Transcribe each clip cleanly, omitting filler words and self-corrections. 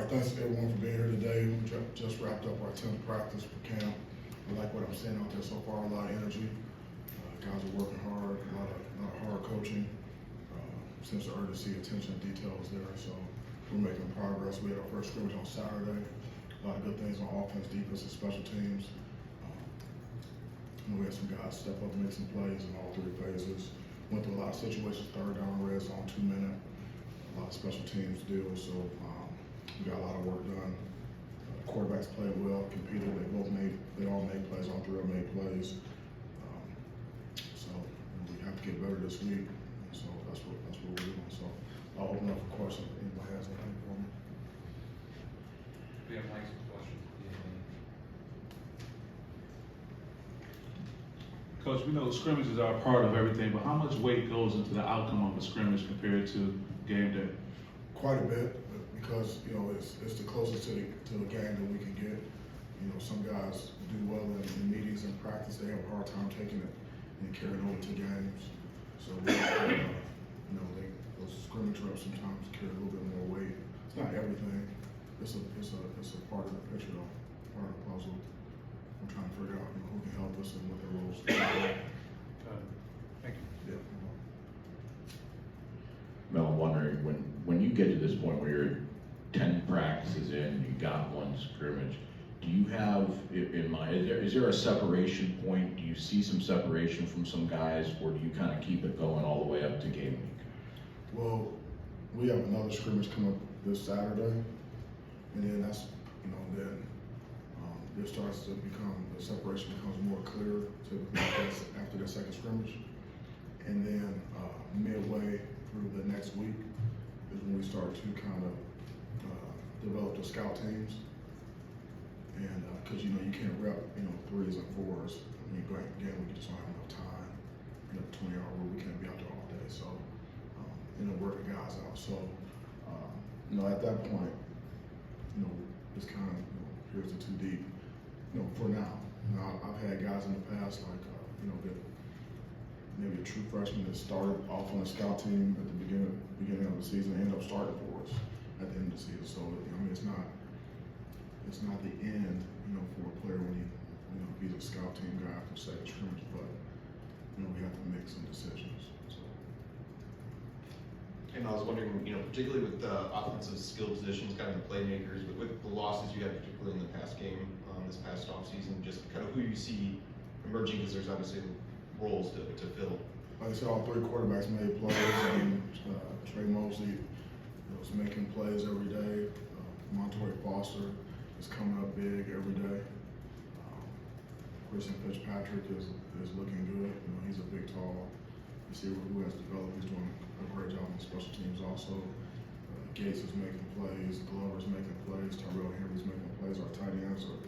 thanks to everyone for being here today. We just wrapped up our 10th practice for camp. I like what I'm seeing out there so far, a lot of energy. Guys are working hard, a lot of hard coaching. Sense of urgency, attention to detail is there, so we're making progress. We had our first scrimmage on Saturday. A lot of good things on offense, defense, and special teams. We had some guys step up and make some plays in all three phases. Went through a lot of situations, third down, red zone, 2 minute. A lot of special teams deals, so we got a lot of work done. Quarterbacks played well, competed. They all made plays. All three of them made plays. So we have to get better this week. So that's what we're doing. So I'll open up for questions if anybody has anything for me. We have Mike's question. Coach, we know scrimmages are a part of everything, but how much weight goes into the outcome of a scrimmage compared to game day? Quite a bit, because it's the closest to the game that we can get. Some guys do well in meetings and practice. They have a hard time taking it and carrying it over to games. So those scrimmage reps sometimes carry a little bit more weight. It's not everything. It's a part of the picture, though, part of the puzzle. We're trying to figure out who can help us and what their roles are. Thank you. Yeah. Mel, I'm wondering, when you get to this point where you're 10 practices in, you got one scrimmage, do you have in mind, is there a separation point? Do you see some separation from some guys, or do you kind of keep it going all the way up to game week? Well, we have another scrimmage coming up this Saturday, and then that's, it starts to become, the separation becomes more clear typically after the second scrimmage. And then midway through the next week is when we start to kind of develop the scout teams. And because you can't rep 3s and 4s. I mean, again, we just don't have enough time. 20-hour rule, we can't be out there all day. So work the guys out. So at that point, it's kind of here's the too deep. For now. I've had guys in the past like that maybe a true freshman that started off on a scout team at the beginning of the season and end up starting for us at the end of the season. So it's not the end, for a player when he's a scout team guy for second scrimmage, but we have to make some decisions. So. And I was wondering, particularly with the offensive skill positions, kind of the playmakers, but with the losses you had, particularly in the past game, this past offseason, just kind of who you see emerging, because there's obviously roles to fill. Like I said, all three quarterbacks made plays. Trey Mosley was making plays every day. Montoya Foster is coming up big every day. Christian Fitzpatrick is looking good. He's a big, tall receiver who has developed. He's doing a great job on special teams also. Gates is making plays. Glover's making plays. Tyrell Henry's making plays. Our tight ends are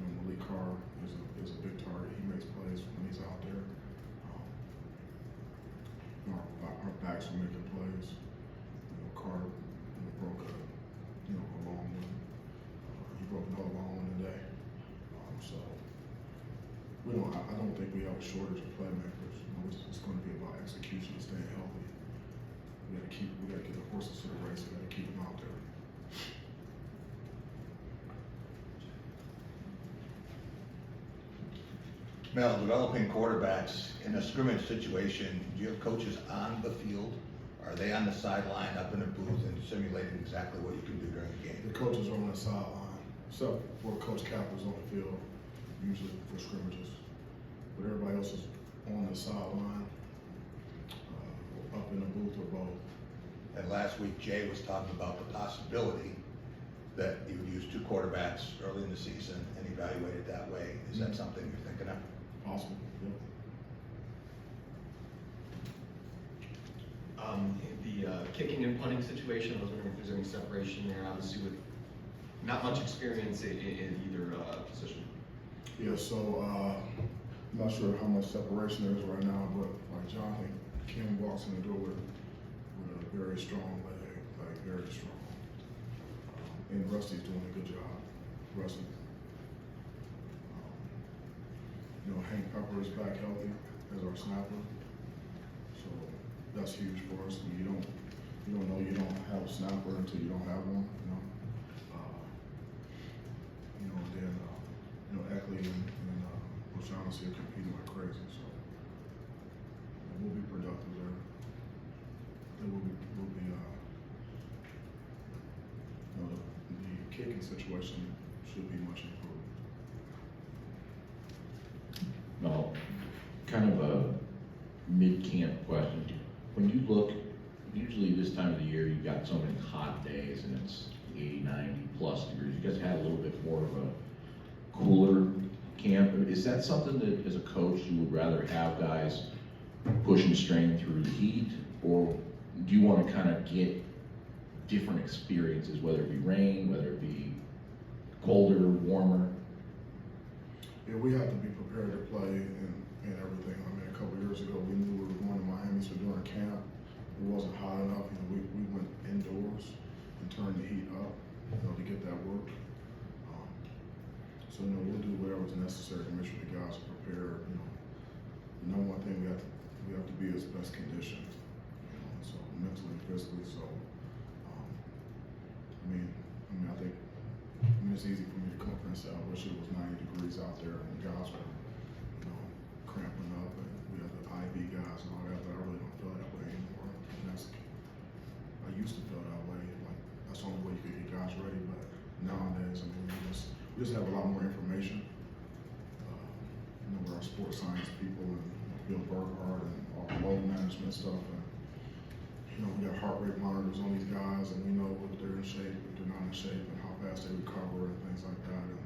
Malik Carr is a big target. He makes plays when he's out there. Our backs are making plays. Carr broke a long one. He broke another long one today. So I don't think we have a shortage of playmakers. It's going to be about execution and staying healthy. We got to get the horses to the race. We got to keep them out there. Mel, developing quarterbacks in a scrimmage situation, do you have coaches on the field? Are they on the sideline up in the booth and simulating exactly what you can do during the game? The coaches are on the sideline, except for Coach Kapler's on the field, usually for scrimmages. But everybody else is on the sideline, up in the booth or both. And last week, Jay was talking about the possibility that you would use two quarterbacks early in the season and evaluate it that way. Is that something you're thinking of? Possible, yeah. The kicking and punting situation, I was wondering if there's any separation there, obviously with not much experience in either position. Yeah, so I'm not sure how much separation there is right now, but like John and Kim walks in the door with a very strong leg, like very strong. And Rusty's doing a good job. Rusty. Hank Pepper is back healthy as our snapper. So that's huge for us. You don't know you don't have a snapper until you don't have one. honestly are competing like crazy, so it will be productive there. It will be you know, the kicking situation should be much improved. Now, kind of a mid-camp question. When you look, usually this time of the year, you've got so many hot days and it's 80, 90 plus degrees. You guys had a little bit more of a cooler camp. Is that something that, as a coach, you would rather have guys push and strain through the heat? Or do you want to kind of get different experiences, whether it be rain, whether it be colder, warmer? Yeah, we have to be prepared to play and everything. I mean, a couple of years ago, we knew we were going to Miami, so during camp, it wasn't hot enough. You know, we went indoors and turned the heat up, you know, to get that work. So, you know, we'll do whatever's necessary to make sure the guys are prepared. You know, the number one thing we have to be is best conditioned, you know, so mentally and physically. So, I think it's easy for me to come and say, I wish it was 90 degrees out there and the guys were, you know, cramping up and we have the IV guys and all that, but I really don't feel that way anymore. And I used to feel that way, like that's the only way you could get guys ready, but nowadays, I mean, we just have a lot more information. You know, we're our sports science people and Bill Burkhardt and all the load management stuff. And, you know, we got heart rate monitors on these guys, and we know if they're in shape, if they're not in shape, and how fast they recover and things like that. And,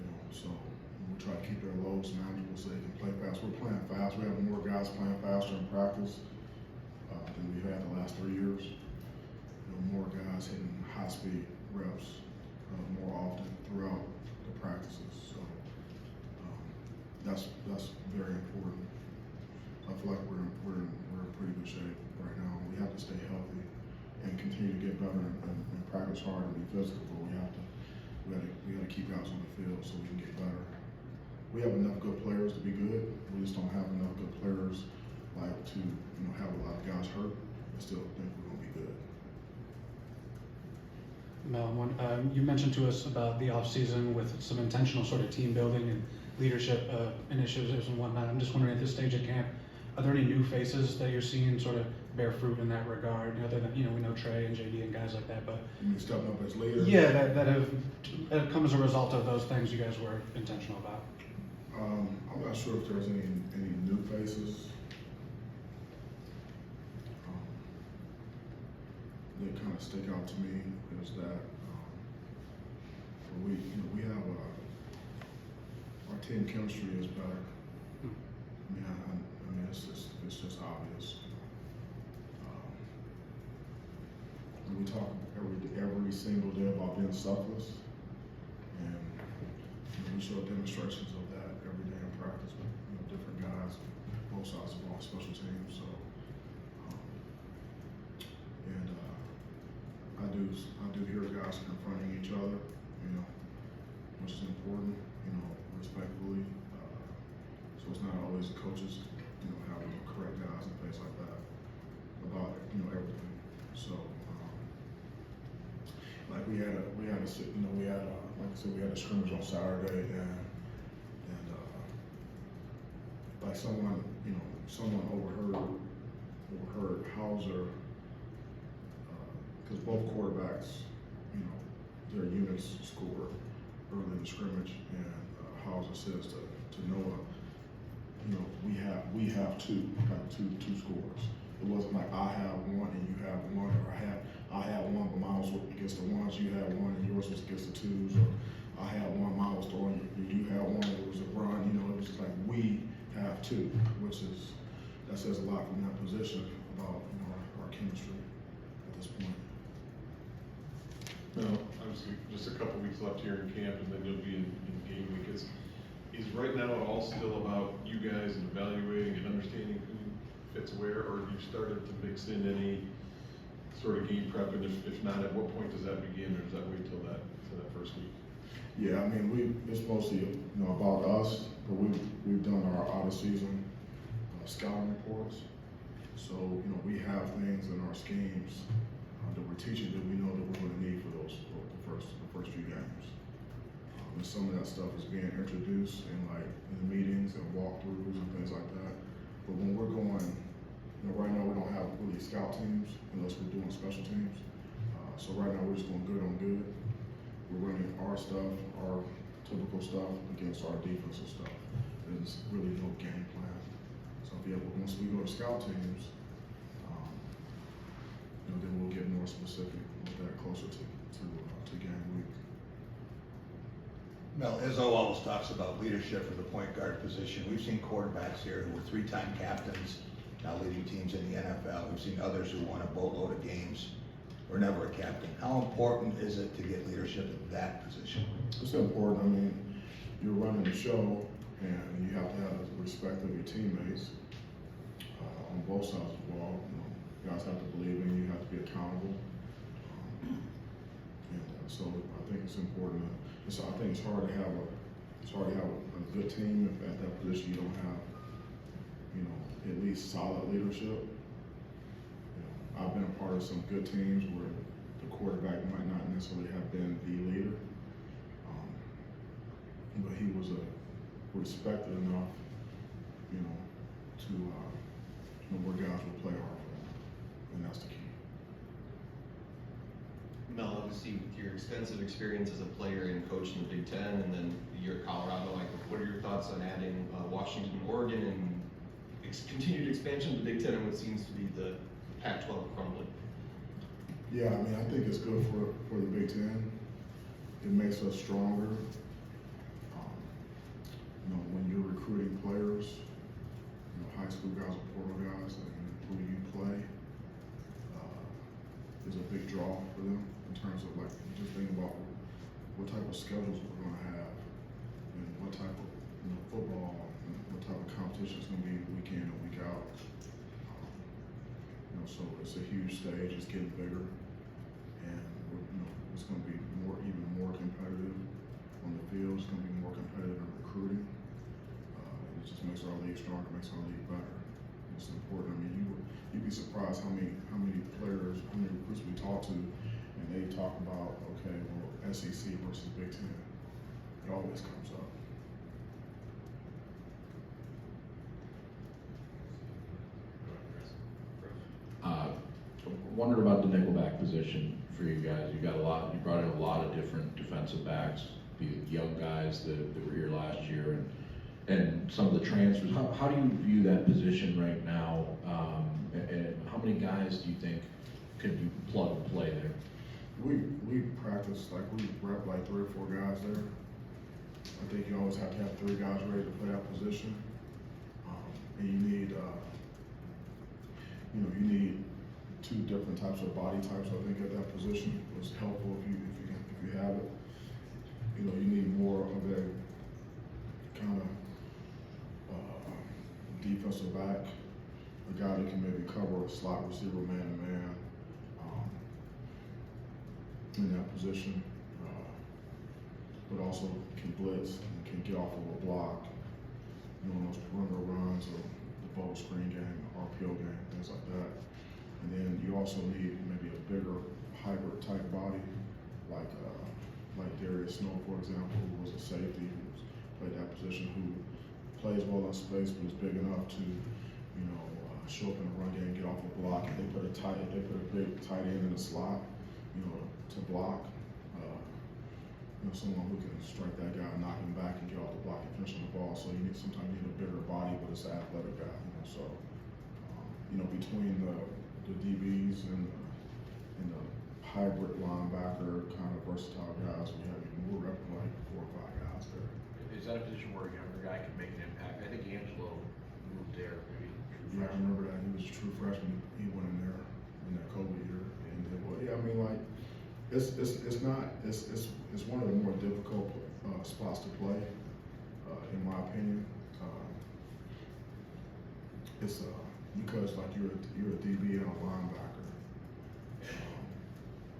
you know, so we try to keep their loads manageable so they can play fast. We're playing fast. We have more guys playing faster in practice than we've had the last 3 years. You know, more guys hitting high-speed reps more often throughout the practices. So that's very important. I feel like we're in pretty good shape right now. We have to stay healthy and continue to get better and practice hard and be physical, but we gotta keep guys on the field so we can get better. We have enough good players to be good. We just don't have enough good players like to, you know, have a lot of guys hurt and still think we're gonna be good. Mel, you mentioned to us about the off-season with some intentional sort of team building and leadership initiatives and whatnot. I'm just wondering, at this stage of camp, are there any new faces that you're seeing sort of bear fruit in that regard? Other than, you know, we know Trey and JD and guys like that, but You mean stepping up as leaders? yeah, that have come as a result of those things you guys were intentional about. I'm not sure if there's any new faces. That kind of stick out to me is that we have our team chemistry is better. I mean, it's just obvious. And we talk every single day about being selfless, and you know, we show demonstrations of that every day in practice with, you know, different guys, both sides of the ball, special teams. So, I do hear guys confronting each other, you know, which is important, you know, respectfully. So it's not always the coaches, you know, having to correct guys and things like that about, you know, everything. So, like we had like I said, we had a scrimmage on Saturday, and like someone overheard Hauser, because both quarterbacks, you know, their units scored early in the scrimmage, and Hauser says to Noah, you know, we have two scores. It wasn't like I have one and you have one, or I had one, but mine was against the ones, you had one and yours was against the twos, or I had one, mine was throwing, you had one, it was a run, you know, it was just like we have two, that says a lot from that position about, you know, our chemistry at this point. No, obviously, just a couple weeks left here in camp, and then you'll be in game week. Is right now it all still about you guys and evaluating and understanding who fits where, or have you started to mix in any sort of game prep? And if not, at what point does that begin, or does that wait till that first week? Yeah, I mean, it's mostly, you know, about us, but we've done our out of season scouting reports. So, you know, we have things in our schemes that we're teaching that we know that we're going to need for the first few games. It's some of that stuff is being introduced in like in meetings and walkthroughs and things like that. But when we're going, right now we don't have really scout teams unless we're doing special teams. So right now we're just going good on good. We're running our stuff, our typical stuff against our defensive stuff. There's really no game plan. So once we go to scout teams, then we'll get more specific with that closer to game week. Mel, Izzo always talks about leadership for the point guard position. We've seen quarterbacks here who were 3-time captains, now leading teams in the NFL. We've seen others who won a boatload of games, were never a captain. How important is it to get leadership at that position? It's important. I mean, you're running the show, and you have to have the respect of your teammates on both sides of the ball. You guys have to believe in you. You have to be accountable. So I think it's important. I think it's hard to have a good team if at that position you don't have, at least solid leadership. I've been a part of some good teams where the quarterback might not necessarily have been the leader, but he was respected enough, to where guys will play hard for him, and that's the key. Mel, obviously with your extensive experience as a player and coach in the Big Ten, and then you're at Colorado, what are your thoughts on adding Washington, Oregon, and continued expansion of the Big Ten and what seems to be the Pac-12 crumbling? Yeah, I mean, I think it's good for the Big Ten. It makes us stronger. When you're recruiting players, high school guys or portal guys, and who you play is a big draw for them in terms of just thinking about what type of schedules we're going to have and what type of football and what type of competition it's going to be week in and week out. So it's a huge stage. It's getting bigger, and it's going to be even more competitive on the field. It's going to be more competitive in recruiting. It just makes our league stronger, makes our league better. It's important. I mean, you'd be surprised how many players, how many recruits we talk to, and they talk about, okay, well, SEC versus Big Ten. It always comes up. Wondered about the Nickelback position for you guys. You brought in a lot of different defensive backs, the young guys that were here last year, and some of the transfers. How do you view that position right now? And how many guys do you think could you plug and play there? We practice, we rep 3 or 4 guys there. I think you always have to have 3 guys ready to play that position. And you need, you need 2 different types of body types. I think at that position was helpful if you have it. You need more of a kind of defensive back, a guy that can maybe cover a slot receiver man-to-man in that position, but also can blitz and can get off of a block, those perimeter runs or the bubble screen game, RPO game, things like that. And then you also need maybe a bigger hybrid type body, like Darius Snow, for example, who was a safety, who played that position, who plays well in space, but is big enough to, show up in the run game, get off a block. If they put a big tight end in the slot, to block, someone who can strike that guy, knock him back, and get off the block and finish on the ball. So sometimes you need a bigger body, but it's an athletic guy. So between the DBs and the hybrid linebacker kind of versatile guys, we're repping 4 or 5 guys there. Is that a position where a younger guy can make an impact? I think Angelo moved there, maybe true Yeah, I freshman. remember that. He was a true freshman. He went in there in that COVID year, and it's one of the more difficult spots to play, in my opinion. It's because you're a DB and a linebacker.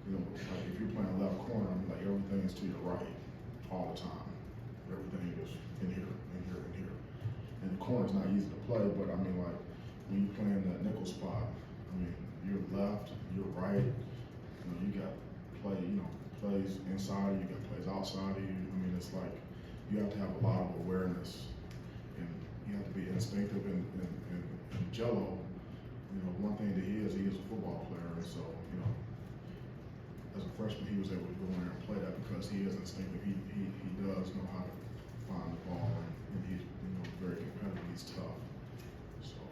If you're playing left corner, everything is to your right all the time. Everything is in here, in here, in here. And the corner's not easy to play, but when you play in that nickel spot, you're left, you're right. You got plays inside of you, got plays outside of you. mean, it's like, you have to have a lot of awareness, and you have to be instinctive and Jello, you know, one thing that he is a football player, and so, you know, as a freshman, he was able to go in there and play that because he is instinctive. He does know how to find the ball, and he's, you know, very competitive. He's tough. So,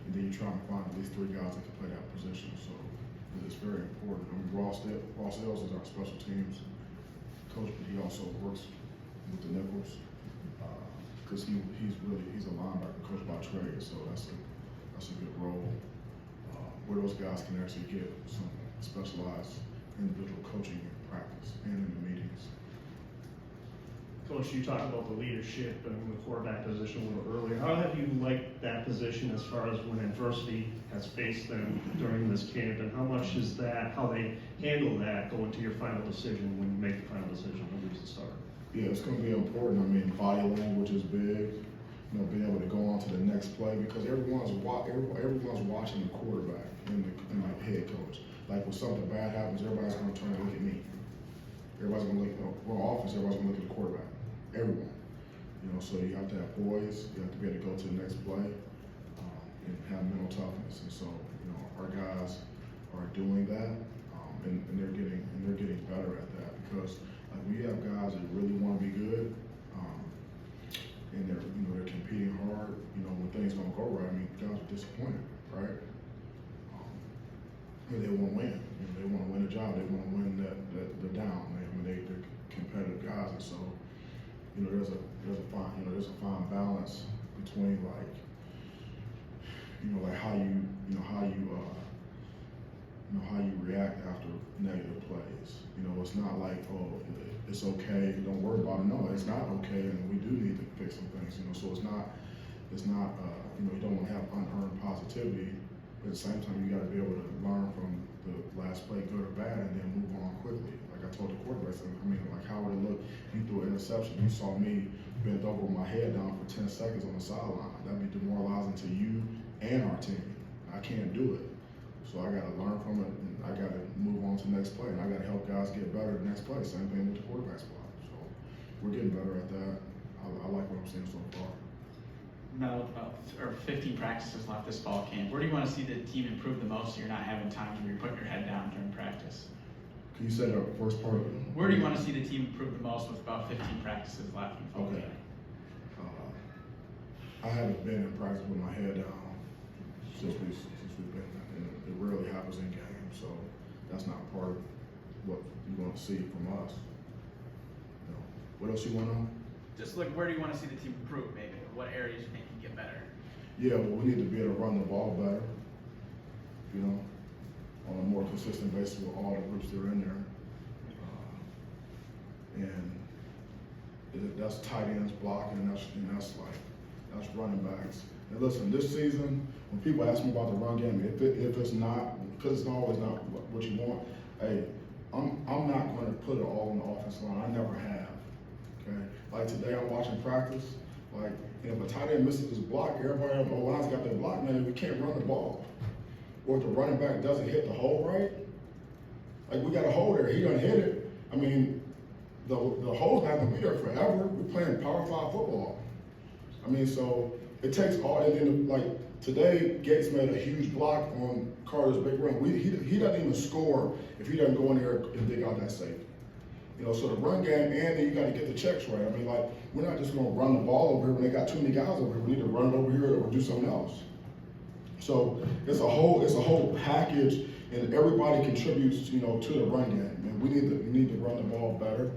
and then you're trying to find at least 3 guys that can play that position. So, it's very important. I mean, Ross Ells is our special teams coach, but he also works with the nickels because he's a linebacker coach by trade. So that's a good role where those guys can actually get some specialized individual coaching in practice and in the meetings. Coach, you talked about the leadership and the quarterback position a little earlier. How have you liked that position as far as when adversity has faced them during this camp, and how much is that, how they handle that going to your final decision when you make the final decision on who's the starter? Yeah, it's going to be important. I mean, body language is big. You know, being able to go on to the next play because everyone's watching the quarterback and the head coach. Like when something bad happens, everybody's going to turn and look at me. Everybody's going to look at we're on offense. Everybody's going to look at the quarterback. Everyone. You know, so you have to have poise. You have to be able to go to the next play and have mental toughness. And so, you know, our guys are doing that, and they're getting better at that because. Like we have guys that really want to be good, and they're competing hard. You know, when things don't go right, I mean, guys are disappointed, right? And they want to win. You know, they want to win a job. They want to win the down. They're competitive guys, and so you know, there's a fine balance between like how you react after negative plays. You know, it's not like, oh, it's okay, don't worry about it. No, it's not okay, and we do need to fix some things. You know, so it's not. You know, you don't want to have unearned positivity, but at the same time, you got to be able to learn from the last play, good or bad, and then move on quickly. Like I told the quarterback, I mean, like how would it look? You threw an interception. You saw me bent over with my head down for 10 seconds on the sideline. That'd be demoralizing to you and our team. I can't do it. So I got to learn from it, and I got to move on to the next play, and I got to help guys get better at the next play. Same thing with the quarterback spot. So we're getting better at that. I like what I'm seeing so far. Mel, about 15 practices left this fall camp. Where do you want to see the team improve the most so you're not having times where you're putting your head down during practice? Can you say the first part of it? Where do you want to see the team improve the most with about 15 practices left in fall Okay. camp? I haven't been in practice with my head down since we've been, and it rarely happens in games, so that's not part of what you're going to see from us. You know, what else you want to know? Just like, where do you want to see the team improve, maybe? What areas you think can get better? Yeah, well, we need to be able to run the ball better, you know, on a more consistent basis with all the groups that are in there. And that's tight ends blocking, that's running backs. And listen, this season, when people ask me about the run game, if it's not, because it's always not what you want, hey, I'm not going to put it all on the offensive line. I never have. Okay, like today I'm watching practice. Like, you know, if a tight end misses his block, everybody on the line's got their block, man, we can't run the ball. Or if the running back doesn't hit the hole right, like we got a hole there, he doesn't hit it. I mean, the hole's not gonna be there forever. We're playing Power 5 football. I mean, so it takes all, and then like today, Gates made a huge block on Carter's big run. He doesn't even score if he doesn't go in there and dig out that safety. You know, so the run game, and then you got to get the checks right. I mean, like, we're not just going to run the ball over here when they got too many guys over here. We need to run it over here or do something else. So it's a whole package, and everybody contributes, you know, to the run game. And we need to run the ball better,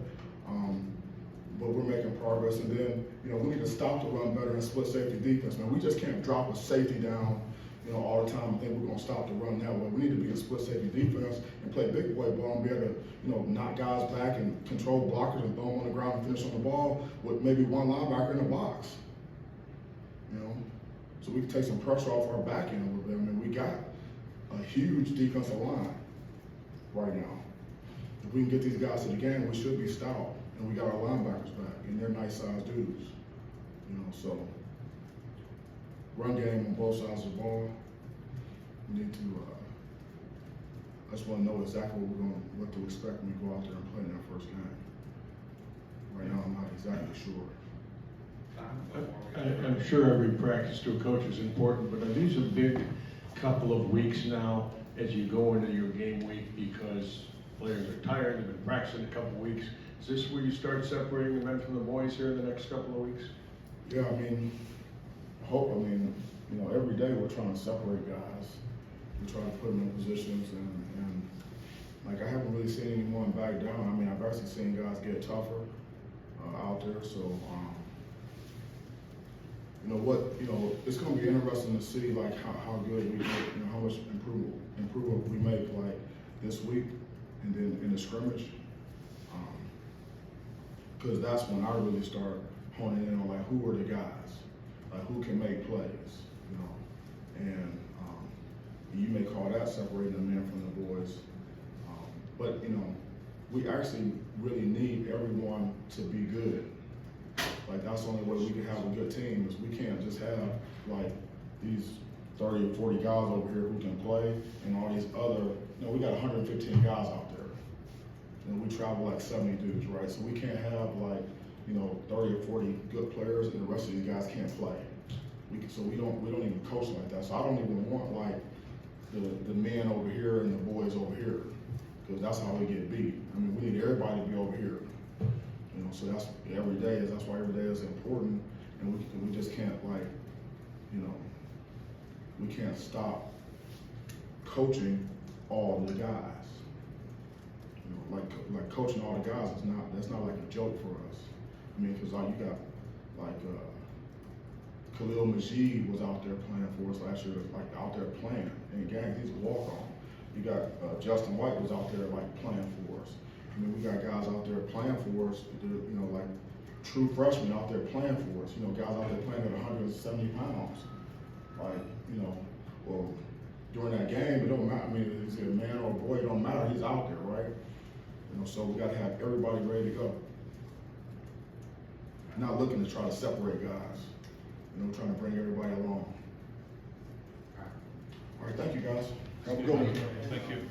but we're making progress. And then, you know, we need to stop the run better and split safety defense. Man, we just can't drop a safety down, you know, all the time and think we're going to stop the run that way. We need to be a split safety defense and play big boy ball and be able to, you know, knock guys back and control blockers and throw them on the ground and finish on the ball with maybe one linebacker in the box. You know, so we can take some pressure off our back end a little bit. I mean, we got a huge defensive line right now. If we can get these guys to the game, we should be stout. And we got our linebackers back, and they're nice-sized dudes. You know, so run game on both sides of the ball. We need to. I just want to know exactly what to expect when we go out there and play in that first game. Right now, I'm not exactly sure. I'm sure every practice to a coach is important, but are these a big couple of weeks now as you go into your game week because players are tired, they've been practicing a couple of weeks? Is this where you start separating the men from the boys here in the next couple of weeks? Yeah, I mean, every day we're trying to separate guys. We're trying to put them in positions and like I haven't really seen anyone back down. I mean, I've actually seen guys get tougher out there. So, it's going to be interesting to see like how good we get, how much improvement we make like this week and then in the scrimmage. Because that's when I really start honing in on like who are the guys, like who can make plays, and you may call that separating the men from the boys. But we actually really need everyone to be good. Like that's the only way we can have a good team is we can't just have like these 30 or 40 guys over here who can play and all these other, we got 115 guys out there. And we travel like 70 dudes, right? So we can't have like, 30 or 40 good players and the rest of these guys can't play. We don't even coach like that. So I don't even want like the men over here and the boys over here, because that's how we get beat. I mean, we need everybody to be over here. So that's why every day is important, and we just can't like, we can't stop coaching all the guys. Like coaching all the guys that's not like a joke for us. I mean, because you got like Khalil Majid was out there playing for us last year, like out there playing in games. He's a walk-on. You got Justin White was out there like playing for us. I mean, we got guys out there playing for us, like true freshmen out there playing for us. Guys out there playing at 170 pounds. Like, well, during that game, it don't matter. I mean, is it a man or a boy? It don't matter. He's out there, right? So we got to have everybody ready to go. Not looking to try to separate guys. Trying to bring everybody along. All right, thank you guys. Have a good one. Thank you.